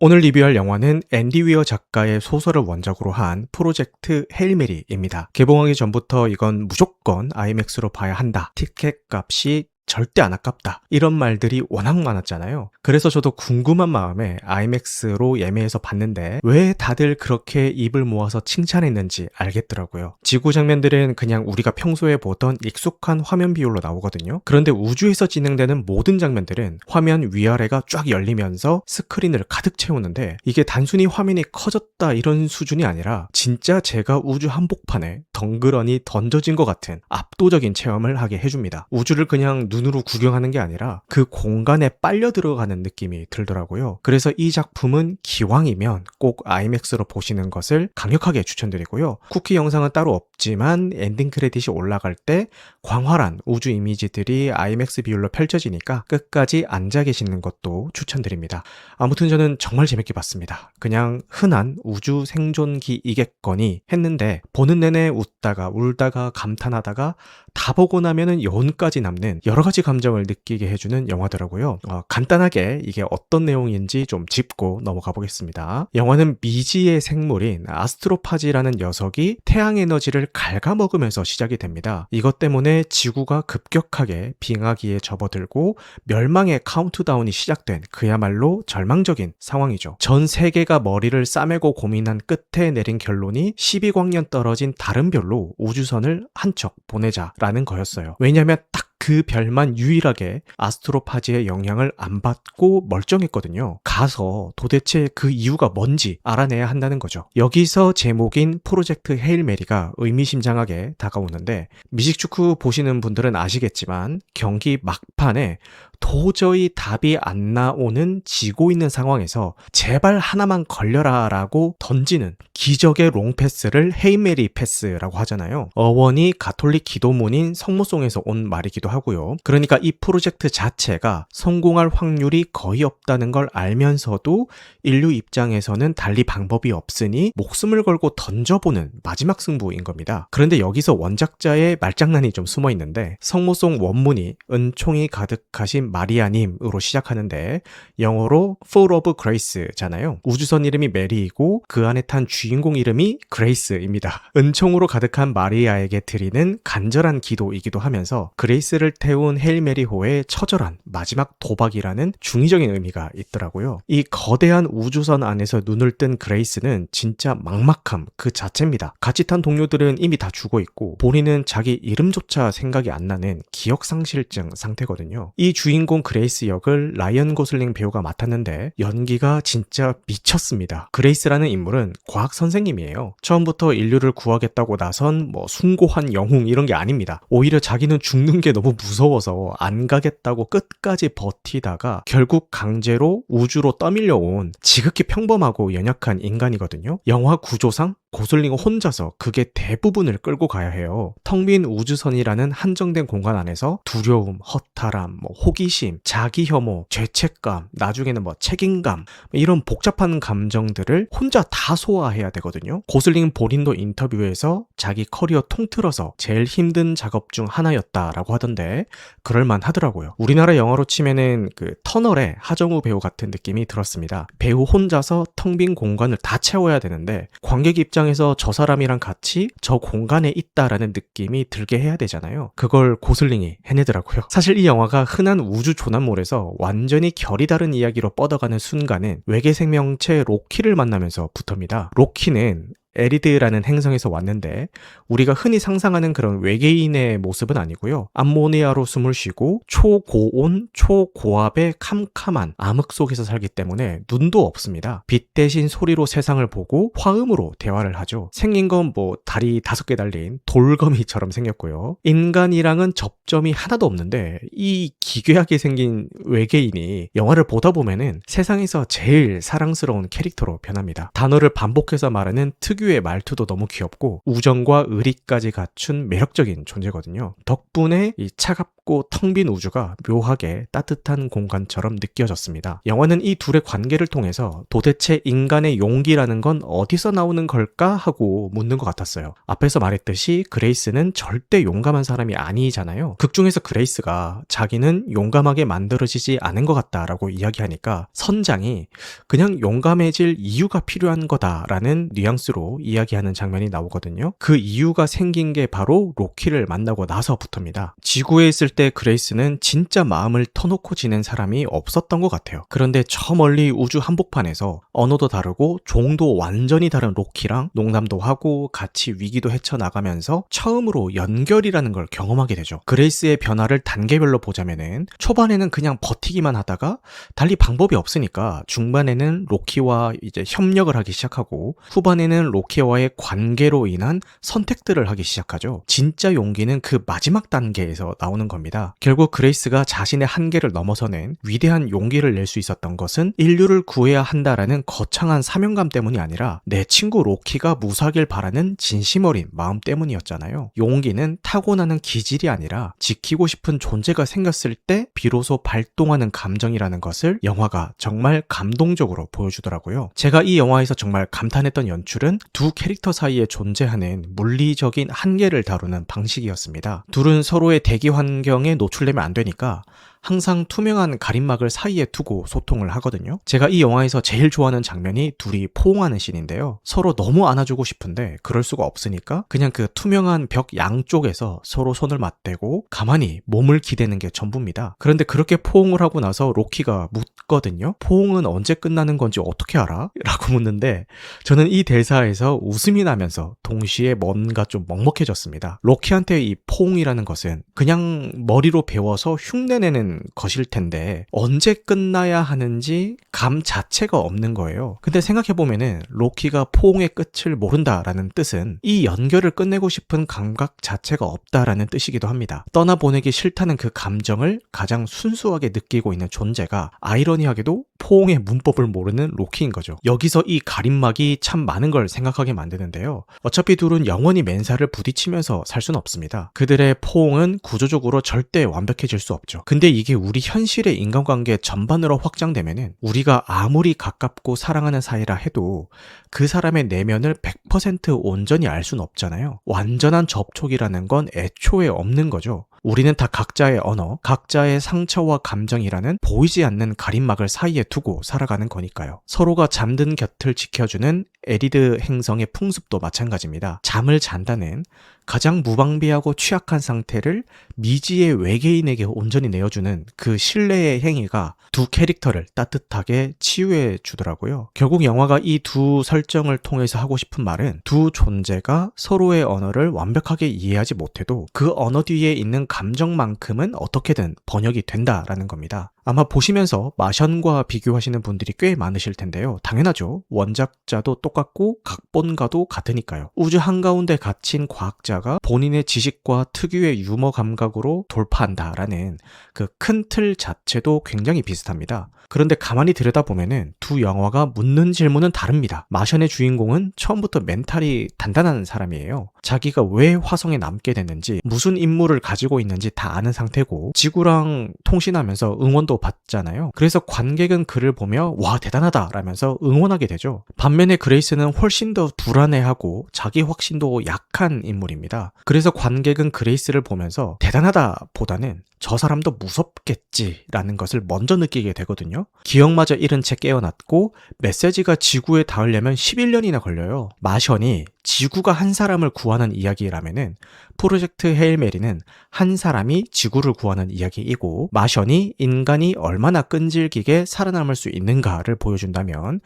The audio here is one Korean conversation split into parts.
오늘 리뷰할 영화는 앤디 위어 작가의 소설을 원작으로 한 프로젝트 헤일 메리입니다. 개봉하기 전부터 이건 무조건 아이맥스로 봐야 한다. 티켓 값이 절대 안 아깝다. 이런 말들이 워낙 많았잖아요. 그래서 저도 궁금한 마음에 아이맥스로 예매해서 봤는데 왜 다들 그렇게 입을 모아서 칭찬했는지 알겠더라고요. 지구 장면들은 그냥 우리가 평소에 보던 익숙한 화면 비율로 나오거든요. 그런데 우주에서 진행되는 모든 장면들은 화면 위아래가 쫙 열리면서 스크린을 가득 채우는데 이게 단순히 화면이 커졌다 이런 수준이 아니라 진짜 제가 우주 한복판에 덩그러니 던져진 것 같은 압도적인 체험을 하게 해줍니다. 우주를 그냥 눈으로 구경하는 게 아니라 그 공간에 빨려 들어가는 느낌이 들더라고요. 그래서 이 작품은 기왕이면 꼭 아이맥스로 보시는 것을 강력하게 추천드리고요. 쿠키 영상은 따로 없지만 엔딩 크레딧이 올라갈 때 광활한 우주 이미지들이 아이맥스 비율로 펼쳐지니까 끝까지 앉아 계시는 것도 추천드립니다. 아무튼 저는 정말 재밌게 봤습니다. 그냥 흔한 우주 생존기이겠거니 했는데 보는 내내 웃다가 울다가 감탄하다가 다 보고 나면은 여운까지 남는 여러 가지 감정을 느끼게 해주는 영화더라고요. 간단하게 이게 어떤 내용인지 좀 짚고 넘어가 보겠습니다. 영화는 미지의 생물인 아스트로파지라는 녀석이 태양 에너지를 갉아먹으면서 시작이 됩니다. 이것 때문에 지구가 급격하게 빙하기에 접어들고 멸망의 카운트다운이 시작된 그야말로 절망적인 상황이죠. 전 세계가 머리를 싸매고 고민한 끝에 내린 결론이 12광년 떨어진 다른 별로 우주선을 한 척 보내자라는 거였어요. 왜냐하면 딱 그 별만 유일하게 아스트로파지의 영향을 안 받고 멀쩡했거든요. 가서 도대체 그 이유가 뭔지 알아내야 한다는 거죠. 여기서 제목인 프로젝트 헤일 메리가 의미심장하게 다가오는데 미식축구 보시는 분들은 아시겠지만 경기 막판에 도저히 답이 안 나오는 지고 있는 상황에서 제발 하나만 걸려라 라고 던지는 기적의 롱패스를 헤일메리 패스라고 하잖아요. 어원이 가톨릭 기도문인 성모송에서 온 말이기도 하고요. 그러니까 이 프로젝트 자체가 성공할 확률이 거의 없다는 걸 알면서도 인류 입장에서는 달리 방법이 없으니 목숨을 걸고 던져보는 마지막 승부인 겁니다. 그런데 여기서 원작자의 말장난이 좀 숨어 있는데 성모송 원문이 은총이 가득하신 마리아님으로 시작하는데 영어로 Full of Grace잖아요. 우주선 이름이 메리이고 그 안에 탄 주인공 이름이 그레이스입니다. 은총으로 가득한 마리아에게 드리는 간절한 기도이기도 하면서 그레이스를 태운 헤일 메리호의 처절한 마지막 도박이라는 중의적인 의미가 있더라고요. 이 거대한 우주선 안에서 눈을 뜬 그레이스는 진짜 막막함 그 자체입니다. 같이 탄 동료들은 이미 다 죽어 있고 본인은 자기 이름조차 생각이 안 나는 기억상실증 상태거든요. 이 주인공 그레이스 역을 라이언 고슬링 배우가 맡았는데 연기가 진짜 미쳤습니다. 그레이스라는 인물은 과학 선생님이에요. 처음부터 인류를 구하겠다고 나선 숭고한 영웅 이런 게 아닙니다. 오히려 자기는 죽는 게 너무 무서워서 안 가겠다고 끝까지 버티다가 결국 강제로 우주로 떠밀려온 지극히 평범하고 연약한 인간이거든요. 영화 구조상 고슬링은 혼자서 그게 대부분을 끌고 가야 해요. 텅 빈 우주선이라는 한정된 공간 안에서 두려움, 허탈함, 호기심, 자기 혐오, 죄책감, 나중에는 책임감 이런 복잡한 감정들을 혼자 다 소화해야 되거든요. 고슬링 본인도 인터뷰에서 자기 커리어 통틀어서 제일 힘든 작업 중 하나였다라고 하던데 그럴만 하더라고요. 우리나라 영화로 치면은 그 터널의 하정우 배우 같은 느낌이 들었습니다. 배우 혼자서 텅 빈 공간을 다 채워야 되는데 관객 입장에서 저 사람이랑 같이 저 공간에 있다라는 느낌이 들게 해야 되잖아요. 그걸 고슬링이 해내더라고요. 사실 이 영화가 흔한 우주 조난몰에서 완전히 결이 다른 이야기로 뻗어가는 순간은 외계 생명체 로키를 만나면서 붙습니다. 로키는 에리드라는 행성에서 왔는데 우리가 흔히 상상하는 그런 외계인의 모습은 아니고요. 암모니아로 숨을 쉬고 초고온, 초고압의 캄캄한 암흑 속에서 살기 때문에 눈도 없습니다. 빛 대신 소리로 세상을 보고 화음으로 대화를 하죠. 생긴 건 다리 5개 달린 돌거미처럼 생겼고요. 인간이랑은 접점이 하나도 없는데 이 기괴하게 생긴 외계인이 영화를 보다 보면은 세상에서 제일 사랑스러운 캐릭터로 변합니다. 단어를 반복해서 말하는 특유의 특유의 말투도 너무 귀엽고 우정과 의리까지 갖춘 매력적인 존재거든요. 덕분에 이 차갑고 텅 빈 우주가 묘하게 따뜻한 공간처럼 느껴졌습니다. 영화는 이 둘의 관계를 통해서 도대체 인간의 용기라는 건 어디서 나오는 걸까 하고 묻는 것 같았어요. 앞에서 말했듯이 그레이스는 절대 용감한 사람이 아니잖아요. 극 중에서 그레이스가 자기는 용감하게 만들어지지 않은 것 같다라고 이야기하니까 선장이 그냥 용감해질 이유가 필요한 거다라는 뉘앙스로 이야기하는 장면이 나오거든요. 그 이유가 생긴 게 바로 로키를 만나고 나서부터입니다. 지구에 있을 때 그레이스는 진짜 마음을 터놓고 지낸 사람이 없었던 것 같아요. 그런데 저 멀리 우주 한복판에서 언어도 다르고 종도 완전히 다른 로키랑 농담도 하고 같이 위기도 헤쳐나가면서 처음으로 연결이라는 걸 경험하게 되죠. 그레이스의 변화를 단계별로 보자면은 초반에는 그냥 버티기만 하다가 달리 방법이 없으니까 중반에는 로키와 이제 협력을 하기 시작하고 후반에는 로키와의 관계로 인한 선택들을 하기 시작하죠. 진짜 용기는 그 마지막 단계에서 나오는 겁니다. 결국 그레이스가 자신의 한계를 넘어서는 위대한 용기를 낼 수 있었던 것은 인류를 구해야 한다라는 거창한 사명감 때문이 아니라 내 친구 로키가 무사하길 바라는 진심 어린 마음 때문이었잖아요. 용기는 타고나는 기질이 아니라 지키고 싶은 존재가 생겼을 때 비로소 발동하는 감정이라는 것을 영화가 정말 감동적으로 보여주더라고요. 제가 이 영화에서 정말 감탄했던 연출은 두 캐릭터 사이에 존재하는 물리적인 한계를 다루는 방식이었습니다. 둘은 서로의 대기 환경에 노출되면 안 되니까 항상 투명한 가림막을 사이에 두고 소통을 하거든요. 제가 이 영화에서 제일 좋아하는 장면이 둘이 포옹하는 씬인데요. 서로 너무 안아주고 싶은데 그럴 수가 없으니까 그냥 그 투명한 벽 양쪽에서 서로 손을 맞대고 가만히 몸을 기대는 게 전부입니다. 그런데 그렇게 포옹을 하고 나서 로키가 묻거든요. 포옹은 언제 끝나는 건지 어떻게 알아? 라고 묻는데 저는 이 대사에서 웃음이 나면서 동시에 뭔가 좀 먹먹해졌습니다. 로키한테 이 포옹이라는 것은 그냥 머리로 배워서 흉내내는 것일 텐데 언제 끝나야 하는지 감 자체가 없는 거예요. 근데 생각해보면은 로키가 포옹의 끝을 모른다라는 뜻은 이 연결을 끝내고 싶은 감각 자체가 없다라는 뜻이기도 합니다. 떠나보내기 싫다는 그 감정을 가장 순수하게 느끼고 있는 존재가 아이러니하게도 포옹의 문법을 모르는 로키인 거죠. 여기서 이 가림막이 참 많은 걸 생각하게 만드는데요. 어차피 둘은 영원히 맨살을 부딪히면서 살 수는 없습니다. 그들의 포옹은 구조적으로 절대 완벽해질 수 없죠. 근데 이게 우리 현실의 인간관계 전반으로 확장되면은 우리가 아무리 가깝고 사랑하는 사이라 해도 그 사람의 내면을 100% 온전히 알 수는 없잖아요. 완전한 접촉이라는 건 애초에 없는 거죠. 우리는 다 각자의 언어, 각자의 상처와 감정이라는 보이지 않는 가림막을 사이에 두고 살아가는 거니까요. 서로가 잠든 곁을 지켜주는 에리드 행성의 풍습도 마찬가지입니다. 잠을 잔다는 가장 무방비하고 취약한 상태를 미지의 외계인에게 온전히 내어주는 그 신뢰의 행위가 두 캐릭터를 따뜻하게 치유해 주더라고요. 결국 영화가 이 두 설정을 통해서 하고 싶은 말은 두 존재가 서로의 언어를 완벽하게 이해하지 못해도 그 언어 뒤에 있는 감정만큼은 어떻게든 번역이 된다라는 겁니다. 아마 보시면서 마션과 비교하시는 분들이 꽤 많으실 텐데요. 당연하죠. 원작자도 똑같고 각본가도 같으니까요. 우주 한가운데 갇힌 과학자가 본인의 지식과 특유의 유머 감각으로 돌파한다라는 그 큰 틀 자체도 굉장히 비슷합니다. 그런데 가만히 들여다보면은 두 영화가 묻는 질문은 다릅니다. 마션의 주인공은 처음부터 멘탈이 단단한 사람이에요. 자기가 왜 화성에 남게 됐는지, 무슨 임무를 가지고 있는지 다 아는 상태고 지구랑 통신하면서 응원도 받잖아요. 그래서 관객은 그를 보며 와 대단하다 라면서 응원하게 되죠. 반면에 그레이스는 훨씬 더 불안해하고 자기 확신도 약한 인물입니다. 그래서 관객은 그레이스를 보면서 대단하다 보다는 저 사람도 무섭겠지라는 것을 먼저 느끼게 되거든요. 기억마저 잃은 채 깨어났고 메시지가 지구에 닿으려면 11년이나 걸려요. 마션이 지구가 한 사람을 구하는 이야기라면은 프로젝트 헤일 메리는 한 사람이 지구를 구하는 이야기이고, 마션이 인간이 얼마나 끈질기게 살아남을 수 있는가를 보여준다면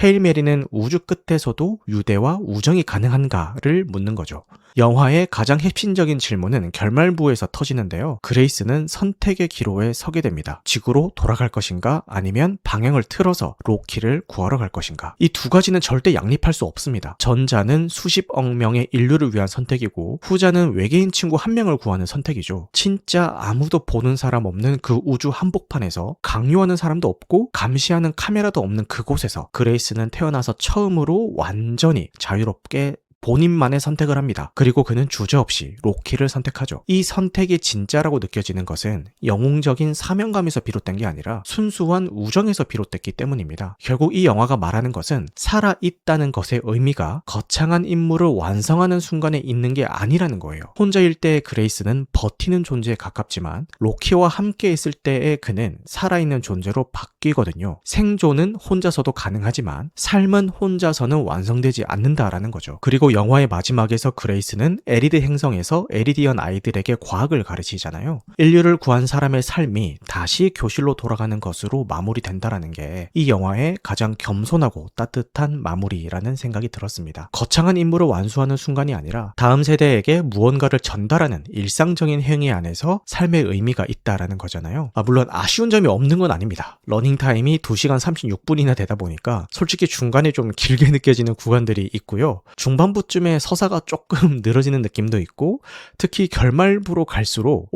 헤일 메리는 우주 끝에서도 유대와 우정이 가능한가를 묻는 거죠. 영화의 가장 핵심적인 질문은 결말부에서 터지는데요. 그레이스는 선택의 기로에 서게 됩니다. 지구로 돌아갈 것인가 아니면 방향을 틀어서 로키를 구하러 갈 것인가. 이 두 가지는 절대 양립할 수 없습니다. 전자는 수십억 명의 인류를 위한 선택이고 후자는 외계인 친구 한 명을 구하는 선택이죠. 진짜 아무도 보는 사람 없는 그 우주 한복판에서 강요하는 사람도 없고 감시하는 카메라도 없는 그곳에서 그레이스 그레이스는 태어나서 처음으로 완전히 자유롭게 본인만의 선택을 합니다. 그리고 그는 주저없이 로키를 선택하죠. 이 선택이 진짜라고 느껴지는 것은 영웅적인 사명감에서 비롯된 게 아니라 순수한 우정에서 비롯됐기 때문입니다. 결국 이 영화가 말하는 것은 살아있다는 것의 의미가 거창한 임무를 완성하는 순간에 있는 게 아니라는 거예요. 혼자일 때의 그레이스는 버티는 존재에 가깝지만 로키와 함께 있을 때의 그는 살아있는 존재로 바뀌거든요. 생존은 혼자서도 가능하지만 삶은 혼자서는 완성되지 않는다라는 거죠. 그리고 영화의 마지막에서 그레이스는 에리드 행성에서 에리디언 아이들에게 과학을 가르치잖아요. 인류를 구한 사람의 삶이 다시 교실로 돌아가는 것으로 마무리된다라는 게 이 영화의 가장 겸손하고 따뜻한 마무리라는 생각이 들었습니다. 거창한 임무를 완수하는 순간이 아니라 다음 세대에게 무언가를 전달하는 일상적인 행위 안에서 삶의 의미가 있다라는 거잖아요. 물론 아쉬운 점이 없는 건 아닙니다. 러닝타임이 2시간 36분이나 되다 보니까 솔직히 중간에 좀 길게 느껴지는 구간들이 있고요. 중반부쯤에 서사가 조금 늘어지는 느낌도 있고 특히 결말부로 갈수록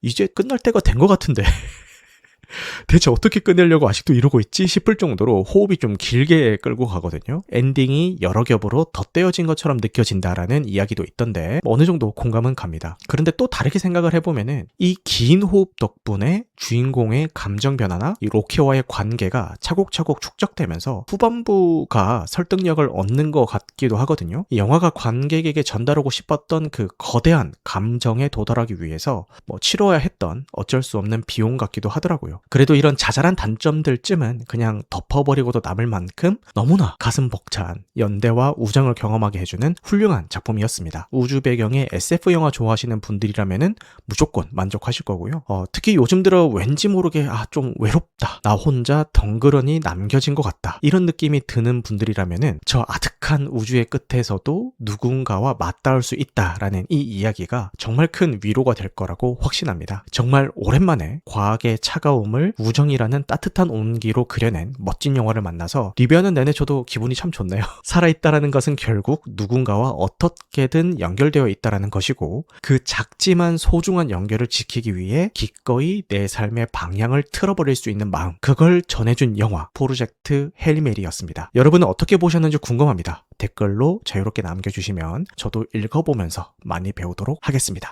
이제 끝날 때가 된 것 같은데 대체 어떻게 끝내려고 아직도 이러고 있지 싶을 정도로 호흡이 좀 길게 끌고 가거든요. 엔딩이 여러 겹으로 덧대어진 것처럼 느껴진다라는 이야기도 있던데 어느 정도 공감은 갑니다. 그런데 또 다르게 생각을 해보면은 이 긴 호흡 덕분에 주인공의 감정 변화나 이 로키와의 관계가 차곡차곡 축적되면서 후반부가 설득력을 얻는 것 같기도 하거든요. 이 영화가 관객에게 전달하고 싶었던 그 거대한 감정에 도달하기 위해서 치러야 했던 어쩔 수 없는 비용 같기도 하더라고요. 그래도 이런 자잘한 단점들쯤은 그냥 덮어버리고도 남을 만큼 너무나 가슴 벅찬 연대와 우정을 경험하게 해주는 훌륭한 작품이었습니다. 우주 배경의 SF 영화 좋아하시는 분들이라면은 무조건 만족하실 거고요. 특히 요즘 들어 왠지 모르게 좀 외롭다, 나 혼자 덩그러니 남겨진 것 같다, 이런 느낌이 드는 분들이라면은 저 아득한 우주의 끝에서도 누군가와 맞닿을 수 있다라는 이 이야기가 정말 큰 위로가 될 거라고 확신합니다. 정말 오랜만에 과학의 차가움을 우정이라는 따뜻한 온기로 그려낸 멋진 영화를 만나서 리뷰하는 내내 저도 기분이 참 좋네요. 살아있다라는 것은 결국 누군가와 어떻게든 연결되어 있다라는 것이고 그 작지만 소중한 연결을 지키기 위해 기꺼이 내 삶의 방향을 틀어버릴 수 있는 마음, 그걸 전해준 영화 프로젝트 헤일 메리였습니다. 여러분은 어떻게 보셨는지 궁금합니다. 댓글로 자유롭게 남겨주시면 저도 읽어보면서 많이 배우도록 하겠습니다.